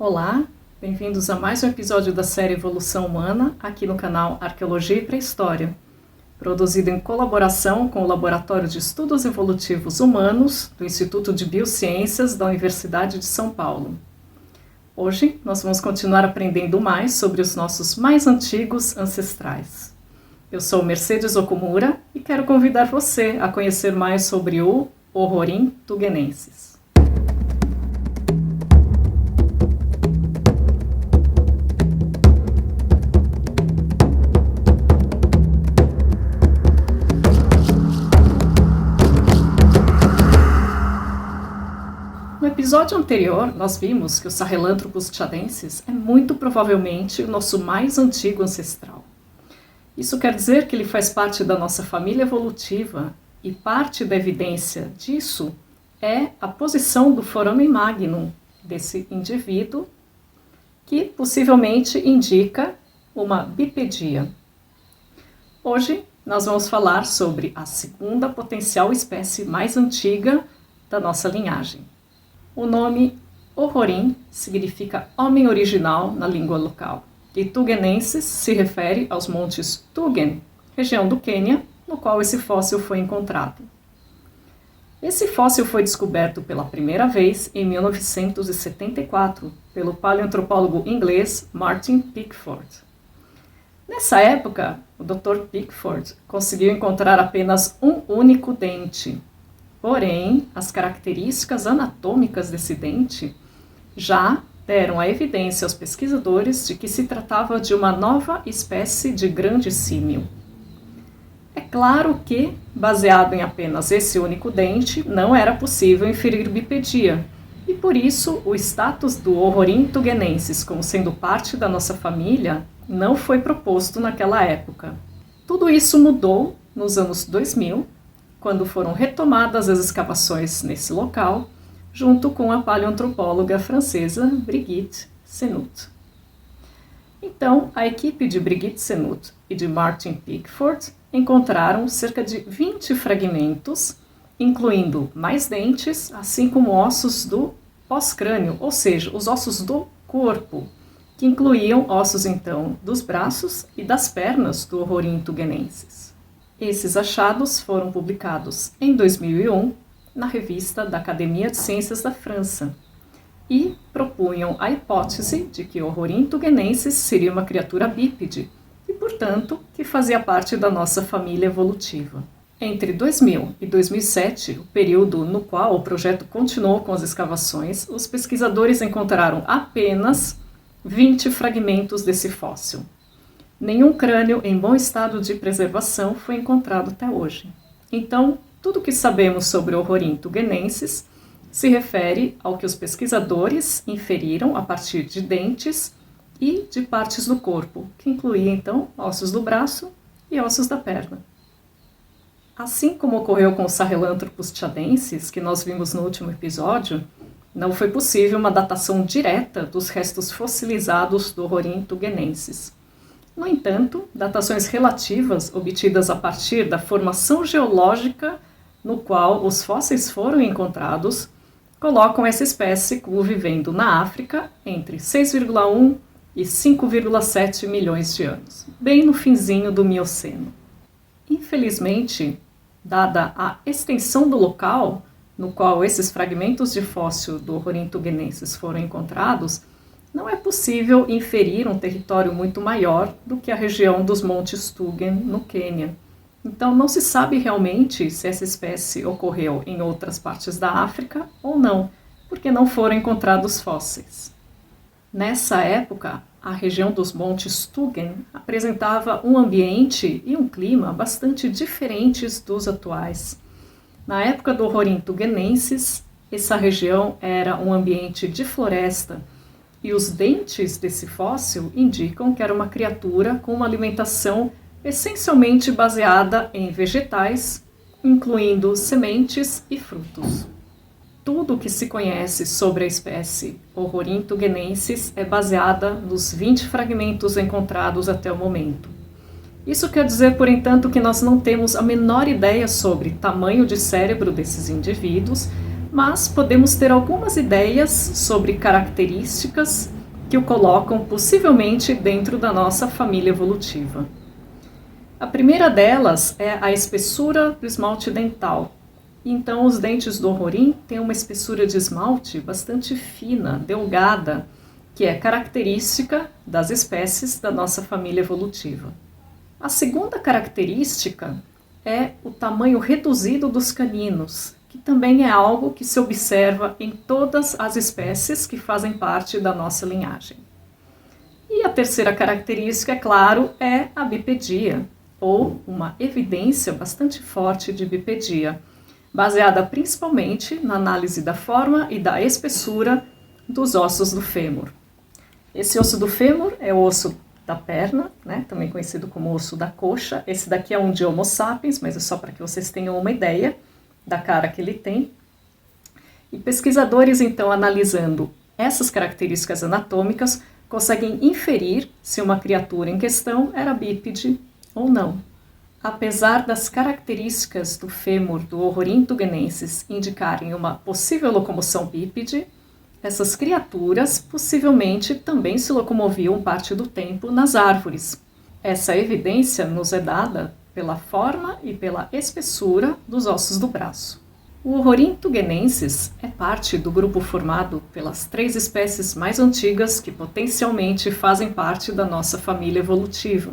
Olá, bem-vindos a mais um episódio da série Evolução Humana, aqui no canal Arqueologia e Pré-História, produzido em colaboração com o Laboratório de Estudos Evolutivos Humanos do Instituto de Biociências da Universidade de São Paulo. Hoje nós vamos continuar aprendendo mais sobre os nossos mais antigos ancestrais. Eu sou Mercedes Okumura e quero convidar você a conhecer mais sobre o Orrorin-Tugenensis. No episódio anterior, nós vimos que o Sahelanthropus tchadensis é muito provavelmente o nosso mais antigo ancestral. Isso quer dizer que ele faz parte da nossa família evolutiva e parte da evidência disso é a posição do foramen magnum desse indivíduo, que possivelmente indica uma bipedia. Hoje nós vamos falar sobre a segunda potencial espécie mais antiga da nossa linhagem. O nome Orrorin significa homem original na língua local, e Tugenensis se refere aos montes Tugen, região do Quênia, no qual esse fóssil foi encontrado. Esse fóssil foi descoberto pela primeira vez em 1974 pelo paleoantropólogo inglês Martin Pickford. Nessa época, o Dr. Pickford conseguiu encontrar apenas um único dente. Porém, as características anatômicas desse dente já deram a evidência aos pesquisadores de que se tratava de uma nova espécie de grande símio. É claro que, baseado em apenas esse único dente, não era possível inferir bipedia, e por isso o status do Orrorin-Tugenensis como sendo parte da nossa família não foi proposto naquela época. Tudo isso mudou nos anos 2000, quando foram retomadas as escavações nesse local, junto com a paleoantropóloga francesa Brigitte Senaut. Então, a equipe de Brigitte Senaut e de Martin Pickford encontraram cerca de 20 fragmentos, incluindo mais dentes, assim como ossos do pós-crânio, ou seja, os ossos do corpo, que incluíam ossos, então, dos braços e das pernas do Orrorin-Tugenensis. Esses achados foram publicados em 2001 na revista da Academia de Ciências da França e propunham a hipótese de que o Orrorin-Tugenensis seria uma criatura bípede e, portanto, que fazia parte da nossa família evolutiva. Entre 2000 e 2007, o período no qual o projeto continuou com as escavações, os pesquisadores encontraram apenas 20 fragmentos desse fóssil. Nenhum crânio em bom estado de preservação foi encontrado até hoje. Então, tudo o que sabemos sobre o Orrorin-Tugenensis se refere ao que os pesquisadores inferiram a partir de dentes e de partes do corpo, que incluía, então, ossos do braço e ossos da perna. Assim como ocorreu com o Sahelanthropus tchadensis, que nós vimos no último episódio, não foi possível uma datação direta dos restos fossilizados do Orrorin-Tugenensis. No entanto, datações relativas obtidas a partir da formação geológica no qual os fósseis foram encontrados colocam essa espécie como vivendo na África entre 6,1 e 5,7 milhões de anos, bem no finzinho do Mioceno. Infelizmente, dada a extensão do local no qual esses fragmentos de fóssil do Orrorin-Tugenensis foram encontrados, não é possível inferir um território muito maior do que a região dos montes Tugen, no Quênia. Então, não se sabe realmente se essa espécie ocorreu em outras partes da África ou não, porque não foram encontrados fósseis. Nessa época, a região dos montes Tugen apresentava um ambiente e um clima bastante diferentes dos atuais. Na época do Orrorin-Tugenensis, essa região era um ambiente de floresta, e os dentes desse fóssil indicam que era uma criatura com uma alimentação essencialmente baseada em vegetais, incluindo sementes e frutos. Tudo o que se conhece sobre a espécie Orrorin-Tugenensis é baseada nos 20 fragmentos encontrados até o momento. Isso quer dizer, por entanto, que nós não temos a menor ideia sobre tamanho de cérebro desses indivíduos, mas podemos ter algumas ideias sobre características que o colocam possivelmente dentro da nossa família evolutiva. A primeira delas é a espessura do esmalte dental. Então, os dentes do Rorim têm uma espessura de esmalte bastante fina, delgada, que é característica das espécies da nossa família evolutiva. A segunda característica é o tamanho reduzido dos caninos, que também é algo que se observa em todas as espécies que fazem parte da nossa linhagem. E a terceira característica, é claro, é a bipedia, ou uma evidência bastante forte de bipedia, baseada principalmente na análise da forma e da espessura dos ossos do fêmur. Esse osso do fêmur é o osso da perna, né, também conhecido como osso da coxa. Esse daqui é um de Homo sapiens, mas é só para que vocês tenham uma ideia da cara que ele tem. E pesquisadores, então, analisando essas características anatômicas, conseguem inferir se uma criatura em questão era bípede ou não. Apesar das características do fêmur do Ororhyntugenensis indicarem uma possível locomoção bípede, essas criaturas possivelmente também se locomoviam parte do tempo nas árvores. Essa evidência nos é dada pela forma e pela espessura dos ossos do braço. O Ororhyntugenensis é parte do grupo formado pelas 3 espécies mais antigas que potencialmente fazem parte da nossa família evolutiva.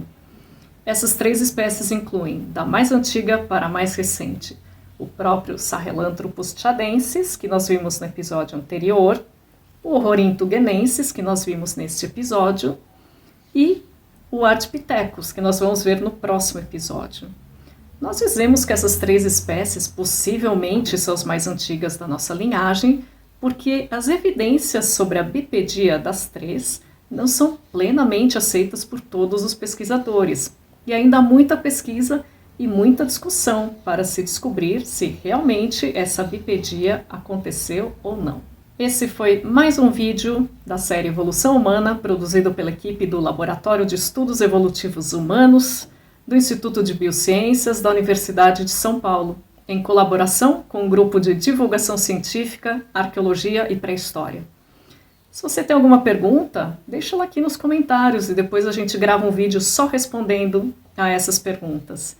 Essas 3 espécies incluem, da mais antiga para a mais recente, o próprio Sahelanthropus chadensis, que nós vimos no episódio anterior, o Ororhyntugenensis, que nós vimos neste episódio, e o Ardipithecus, que nós vamos ver no próximo episódio. Nós dizemos que essas 3 espécies possivelmente são as mais antigas da nossa linhagem, porque as evidências sobre a bipedia das 3 não são plenamente aceitas por todos os pesquisadores, e ainda há muita pesquisa e muita discussão para se descobrir se realmente essa bipedia aconteceu ou não. Esse foi mais um vídeo da série Evolução Humana, produzido pela equipe do Laboratório de Estudos Evolutivos Humanos, do Instituto de Biociências da Universidade de São Paulo, em colaboração com o grupo de divulgação científica, arqueologia e pré-história. Se você tem alguma pergunta, deixa ela aqui nos comentários e depois a gente grava um vídeo só respondendo a essas perguntas.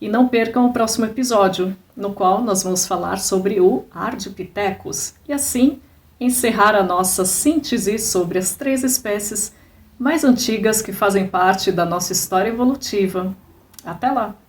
E não percam o próximo episódio, no qual nós vamos falar sobre o Ardipithecus e assim encerrar a nossa síntese sobre as 3 espécies mais antigas que fazem parte da nossa história evolutiva. Até lá!